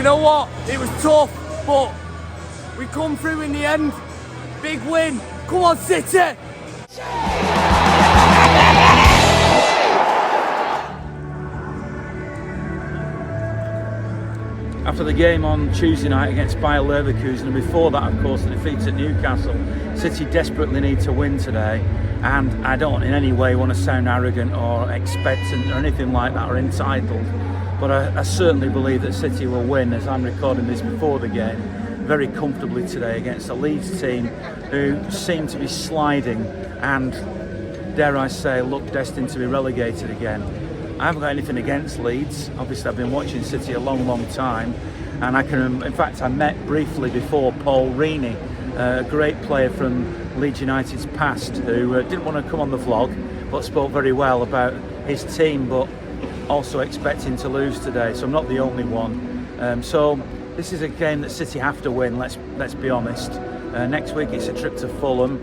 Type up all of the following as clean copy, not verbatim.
know what? It was tough, but we come through in the end. Big win. Come on, City! After the game on Tuesday night against Bayer Leverkusen, and before that, of course, the defeat at Newcastle, City desperately need to win today. And I don't in any way want to sound arrogant or expectant or anything like that or entitled, but I certainly believe that City will win, as I'm recording this before the game, very comfortably today against a Leeds team who seem to be sliding and, dare I say, look destined to be relegated again. I haven't got anything against Leeds. Obviously, I've been watching City a long time, and in fact, I met briefly before Paul Reaney, a great player from Leeds United's past, who didn't want to come on the vlog, but spoke very well about his team, but also expecting to lose today. So I'm not the only one. So this is a game that City have to win. Let's be honest. Next week it's a trip to Fulham.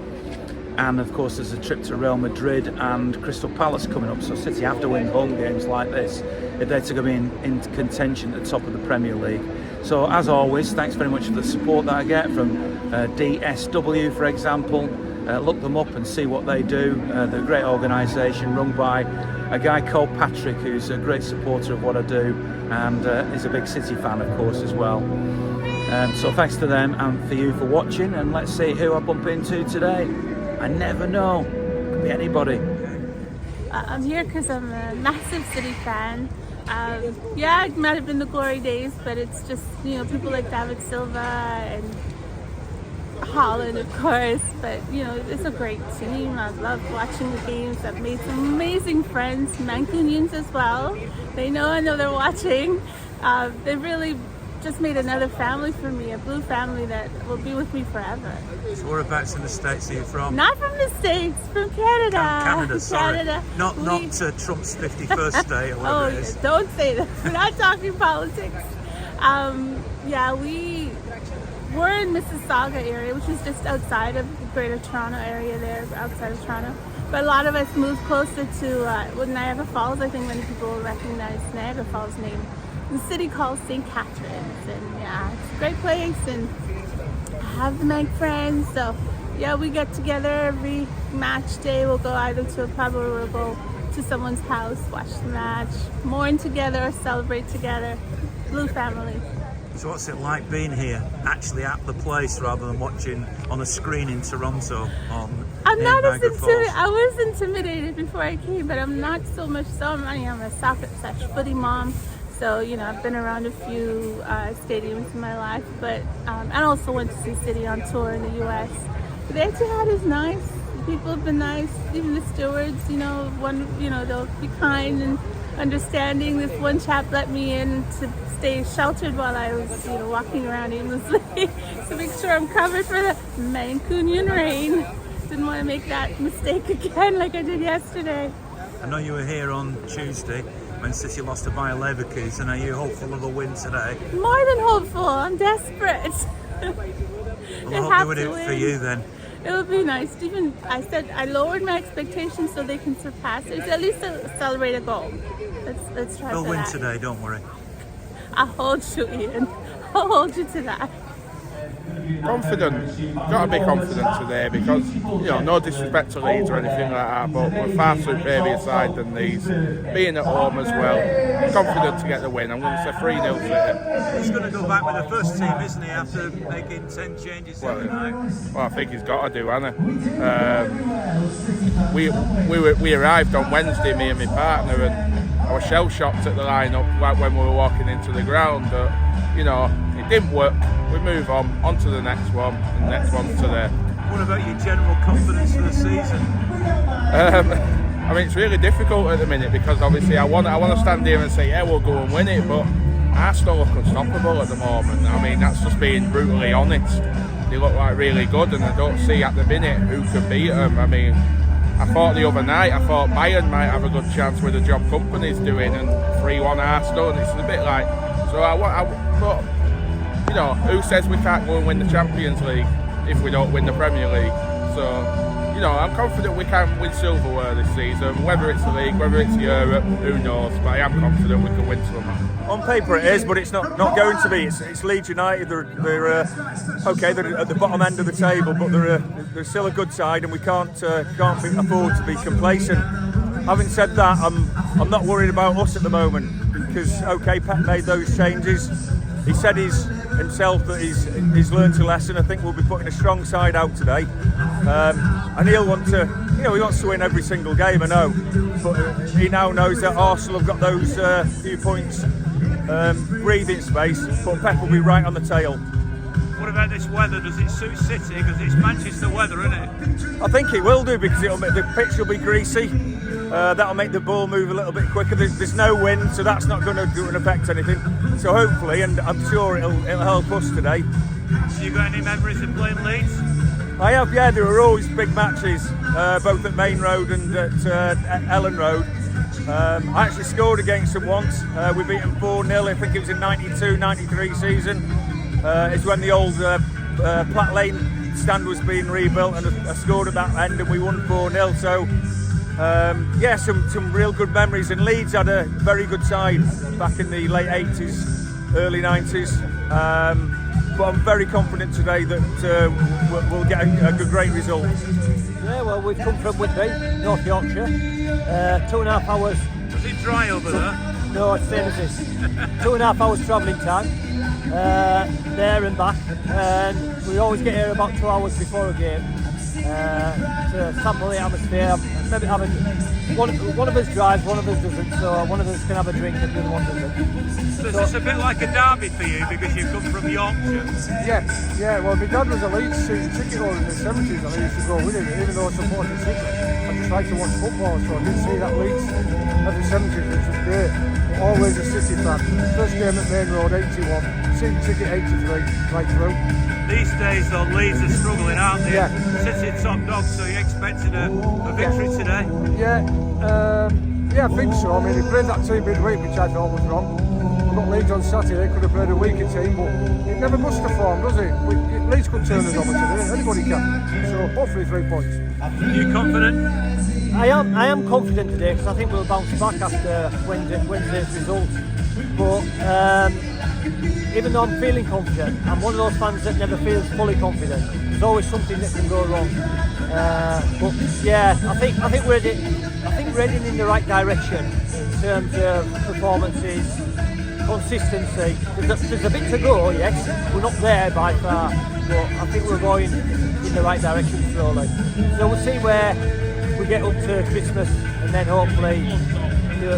And of course there's a trip to Real Madrid and Crystal Palace coming up, so City have to win home games like this if they're to be in contention at the top of the Premier League. So as always, thanks very much for the support that I get from DSW, for example. Look them up and see what they do. They're a great organisation run by a guy called Patrick, who's a great supporter of what I do and is a big City fan, of course, as well. So thanks to them and for you for watching, and let's see who I bump into today. I never know. Could be anybody. I'm here because I'm a massive City fan. Yeah, it might have been the glory days, but it's just, you know, people like David Silva and Holland, of course. But, you know, it's a great team. I love watching the games. I've made some amazing friends, Mancunians as well. They know I know they're watching. They really just made another family for me, a blue family that will be with me forever. So whereabouts in the States are you from? Not from the States, from Canada. Canada, sorry. Canada. Not Trump's 51st day or whatever it is. Don't say that. We're not talking politics. Yeah, we're in Mississauga area, which is just outside of the Greater Toronto area there, outside of Toronto. But a lot of us moved closer to Niagara Falls. I think many people will recognize Niagara Falls' name. The city called St. Catharines, and yeah, it's a great place, and I have the Manc friends, so yeah, we get together every match day. We'll go either to a pub or we'll go to someone's house, watch the match, mourn together, celebrate together. Blue family. So what's it like being here, actually at the place, rather than watching on a screen in Toronto? I'm not as intimidated. I was intimidated before I came, but I'm not so much so. I'm a soccer/footy mom. So, you know, I've been around a few stadiums in my life, but I also went to see City on tour in the US. But the Etihad is nice. The people have been nice. Even the stewards, you know, they'll be kind and understanding. This one chap let me in to stay sheltered while I was, you know, walking around aimlessly to make sure I'm covered for the Mancunian rain. Didn't want to make that mistake again like I did yesterday. I know you were here on Tuesday when City lost to Bayer Leverkusen. Are you hopeful of a win today? More than hopeful. I'm desperate. Well, I hope they would do it for you then. It would be nice. Even I said I lowered my expectations so they can surpass it. At least celebrate a goal. Let's try. They'll win today. Don't worry. I'll hold you, Ian. I'll hold you to that. Confident. Got to be confident today because, you know, no disrespect to Leeds or anything like that, but we're far superior side than these. Being at home as well, confident to get the win. I'm going to say 3-0 today. He's going to go back with the first team, isn't he, after making 10 changes tonight? Well, I think he's got to do, hasn't he? We arrived on Wednesday, me and my partner, and I was shell-shocked at the lineup like when we were walking into the ground. But, you know, it didn't work. We move on to the next one, and the next one's today. What about your general confidence for the season? I mean, it's really difficult at the minute because obviously I want to stand here and say, yeah, we'll go and win it, but Arsenal look unstoppable at the moment. I mean, that's just being brutally honest. They look like really good, and I don't see at the minute who could beat them. I mean, I thought the other night, Bayern might have a good chance with the job Company's doing, and 3-1 Arsenal, and it's a bit like, so but, you know, who says we can't go and win the Champions League if we don't win the Premier League? So you know, I'm confident we can win silverware this season. Whether it's the league, whether it's Europe, who knows? But I am confident we can win some. On paper it is, but it's not going to be. It's Leeds United. They're okay. They're at the bottom end of the table, but they're still a good side, and we can't afford to be complacent. Having said that, I'm not worried about us at the moment because okay, Pep made those changes. He said himself that he's learnt a lesson. I think we'll be putting a strong side out today, and he'll want to. You know, he wants to win every single game. I know, but he now knows that Arsenal have got those few points. Breathing space, but Pep will be right on the tail. What about this weather? Does it suit City? Because it's Manchester weather, isn't it? I think it will do because the pitch will be greasy. That'll make the ball move a little bit quicker. There's no wind, so that's not going to affect anything. So hopefully, and I'm sure it'll help us today. So you got any memories of playing Leeds? I have, yeah. There were always big matches, both at Main Road and at Ellen Road. I actually scored against them once. We beat them 4-0. I think it was in 92-93 season. It's when the old Platt Lane stand was being rebuilt, and I scored at that end, and we won 4-0. So yeah, some real good memories. And Leeds had a very good side back in the late 80s, early 90s. But I'm very confident today that we'll get a great result. Yeah, well, we've come from Whitby, North Yorkshire. 2.5 hours. Was it dry over there? No, it's same as this. 2.5 hours travelling time, there and back. And we always get here about 2 hours before a game to sample the atmosphere. Maybe having one of us drives, one of us doesn't. So one of us can have a drink and the other one doesn't. So it's a bit like a derby for you because you come from Yorkshire. Yeah. Well, my dad was a Leeds season ticket holder in the 70s, and I used to go with him, even though I supported City. I just liked to watch football, so I did see that Leeds of the 70s, which was great. But always a City fan. First game at Main Road, 81. Season ticket, 83, right through. These days, though, Leeds are struggling, aren't they? Yeah. City top dogs, so you're expecting a victory today? Yeah, I think so. I mean, he played that team midweek, which I thought was wrong. We've got Leeds on Saturday, could have played a weaker team, but it never must have formed, does it? Leeds could turn us over today, anybody can. So hopefully 3 points. Are you confident? I am confident today because I think we'll bounce back after Wednesday's result. But even though I'm feeling confident, I'm one of those fans that never feels fully confident. There's always something that can go wrong. But yeah, I think we're heading in the right direction in terms of performances, consistency. There's a bit to go, yes. We're not there by far, but I think we're going in the right direction slowly. So we'll see where we get up to Christmas, and then hopefully,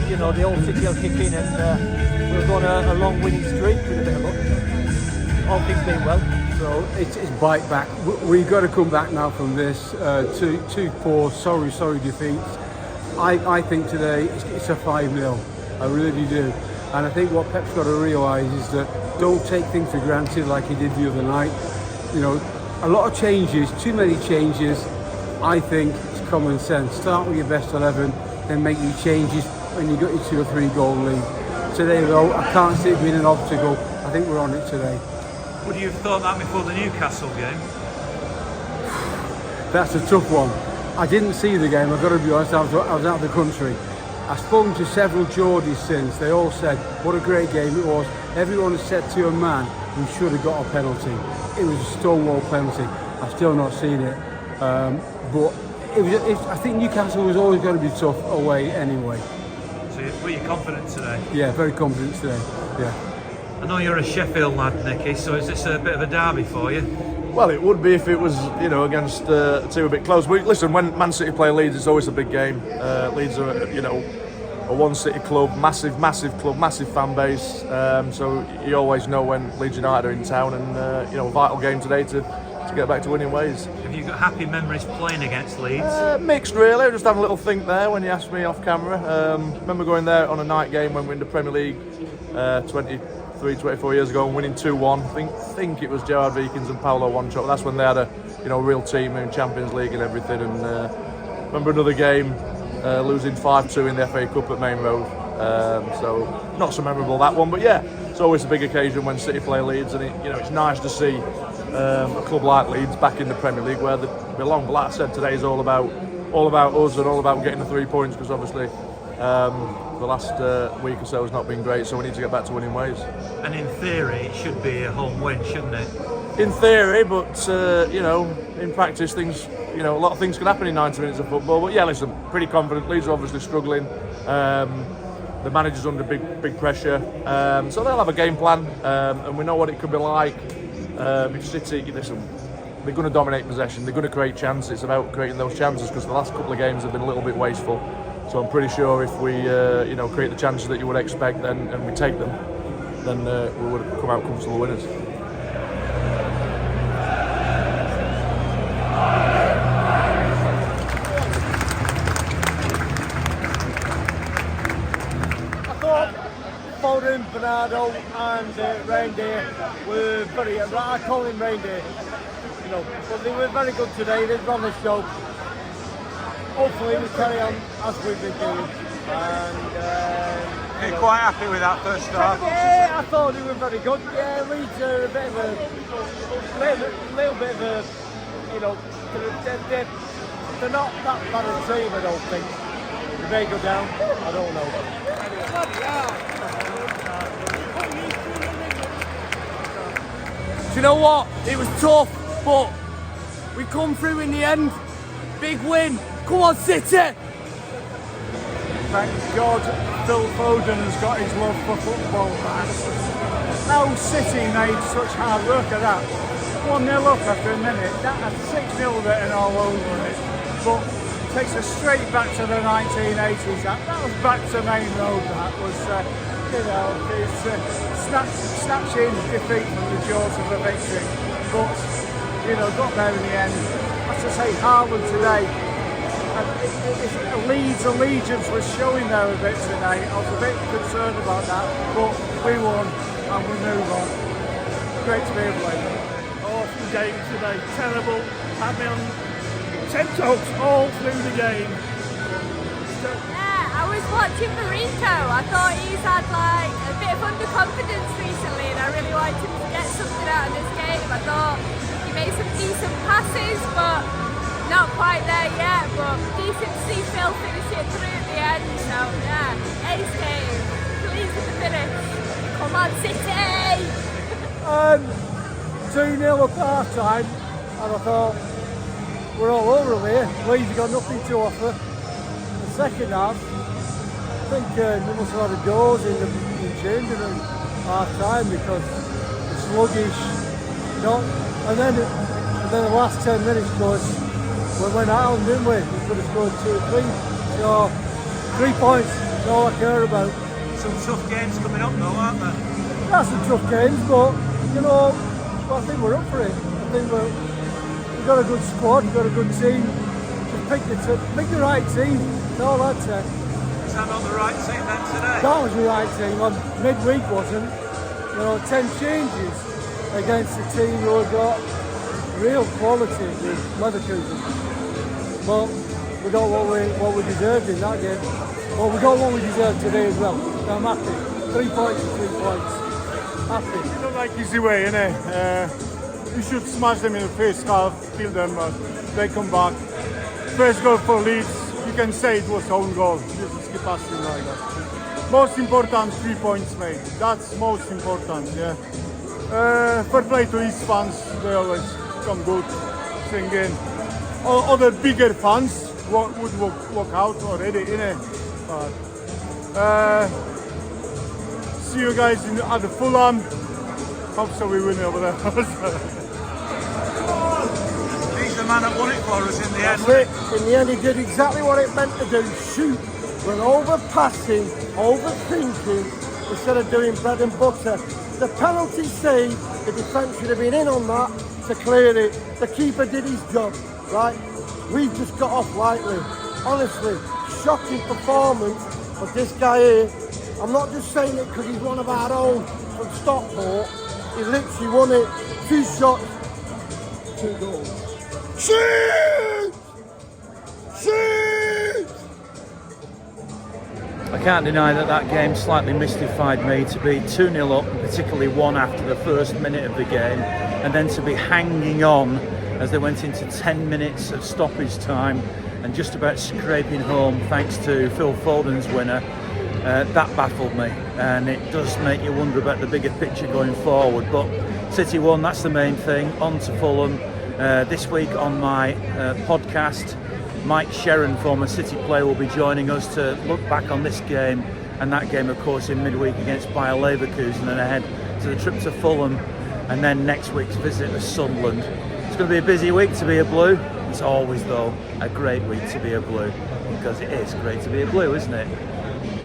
you know, the old City will kick in, and we'll go on a long winning streak with a bit of luck. All things being well. So it's bite back. We've got to come back now from this. Two poor, sorry defeats. I think today it's a 5-0. I really do. And I think what Pep's got to realise is that don't take things for granted like he did the other night. You know, a lot of changes, too many changes. I think it's common sense. Start with your best 11, then make your changes when you got your 2 or 3 goal lead. Today though, I can't see it being an obstacle. I think we're on it today. Would you have thought that before the Newcastle game? That's a tough one. I didn't see the game, I've got to be honest, I was out of the country. I've spoken to several Geordies since, they all said what a great game it was. Everyone has said to a man, we should have got a penalty. It was a stonewall penalty. I've still not seen it. But I think Newcastle was always going to be tough away anyway. So were you confident today? Yeah, very confident today, yeah. I know you're a Sheffield lad, Nicky, so is this a bit of a derby for you? Well, it would be if it was, you know, against a team a bit close. But listen, when Man City play Leeds, it's always a big game. Leeds are, you know, a one-city club, massive club, massive fan base. So you always know when Leeds United are in town, and you know, a vital game today to get back to winning ways. Have you got happy memories playing against Leeds? Mixed, really. I just had a little think there when you asked me off camera. Remember going there on a night game when we were in the Premier League 23-24 years ago and winning 2-1. I think it was Gerard Vikings and Paulo Wanchope. That's when they had a real team in Champions League and everything. And remember another game losing 5-2 in the FA Cup at Main Road. So not so memorable, that one, but yeah, it's always a big occasion when City play Leeds, and it's nice to see a club like Leeds back in the Premier League where they belong. But like I said, today is all about us and all about getting the 3 points, because obviously the last week or so has not been great, so we need to get back to winning ways. And in theory, it should be a home win, shouldn't it? In theory, but in practice, things, a lot of things can happen in 90 minutes of football. But yeah, listen, pretty confident. Leeds are obviously struggling. The manager's under big pressure, so they'll have a game plan, and we know what it could be like. If City, listen, they're going to dominate possession. They're going to create chances. It's about creating those chances, because the last couple of games have been a little bit wasteful. So I'm pretty sure if we, create the chances that you would expect, and we take them, then we would come out comfortable winners. Foden, Bernardo and Reindeer were very, I call him Reindeer, but they were very good today. They run the show. Hopefully we carry on as we've been doing. And You're quite happy with that first half? Yeah, I thought they were very good. Yeah, Leeds are a bit of a little bit of a, they're not that bad a team, I don't think. They may go down, I don't know. Do you know what? It was tough, but we come through in the end. Big win. Come on, City! Thank God Phil Foden has got his love for football back. How City made such hard work of that. 1-0 up after a minute, that had 6-0 written all over it. But takes us straight back to the 1980s. That was back to Main Road, that was, it's snatching defeat from the jaws of a victory. But, got there in the end. As I say, Haaland today, Leeds allegiance was showing there a bit today. I was a bit concerned about that, but we won and we move on. Great to be able to play. Awesome game today, terrible. Had me on 10 toes all through the game. Yeah, I was watching Marito. I thought he's had a bit of underconfidence recently, and I really wanted him to get something out of this game. I thought he made some decent passes, but not quite there yet, but decent to see Phil finish it through at the end, so yeah, ace game, pleased with the finish. Come on, City! 2-0 up half time, and I thought, we're all over them here. Leeds have got nothing to offer. The second half, I think they must have had a doors in the changing room half time, because it's sluggish, and then the last 10 minutes goes. We went out, didn't we? We could have scored 2 or 3. So, 3 points, that's all I care about. Some tough games coming up though, aren't there? That's some tough games, but, I think we're up for it. I think we've got a good squad, we've got a good team. Just pick the right team, that's all I'd say. Is that not the right team then today? That was the right team, midweek wasn't. 10 changes against the team who have got real quality with Leverkusen. But we got what we deserved in that game. Well, we got what we deserved today as well. So I'm happy. 3 points and 3 points. Happy. It's not like easy way, innit? You should smash them in the first half, kill them, but they come back. First goal for Leeds, you can say it was own goal. Just keep passing like that. Most important, 3 points made. That's most important, yeah. Fair play to East fans, they always come good, singing. Other bigger fans would walk out already, innit? But see you guys at the Fulham. Hope so we win over there. He's the man that won it for us in the end. That's it. In the end, he did exactly what it meant to do. Shoot. We're overpassing, overthinking, instead of doing bread and butter. The penalty save, the defence should have been in on that to clear it. The keeper did his job, right? We've just got off lightly. Honestly, shocking performance of this guy here. I'm not just saying it because he's one of our own from Stockport. He literally won it. 2 shots, 2 goals. Shoot! Shoot! Okay, can't deny that game slightly mystified me, to be 2-0 up, particularly one after the first minute of the game, and then to be hanging on as they went into 10 minutes of stoppage time and just about scraping home thanks to Phil Foden's winner. That baffled me, and it does make you wonder about the bigger picture going forward. But City won, that's the main thing. On to Fulham. This week on my podcast, Mike Sherran, former City player, will be joining us to look back on this game and that game, of course, in midweek against Bayer Leverkusen, and ahead to the trip to Fulham, and then next week's visit to Sunderland. It's going to be a busy week to be a Blue. It's always, though, a great week to be a Blue, because it is great to be a Blue, isn't it?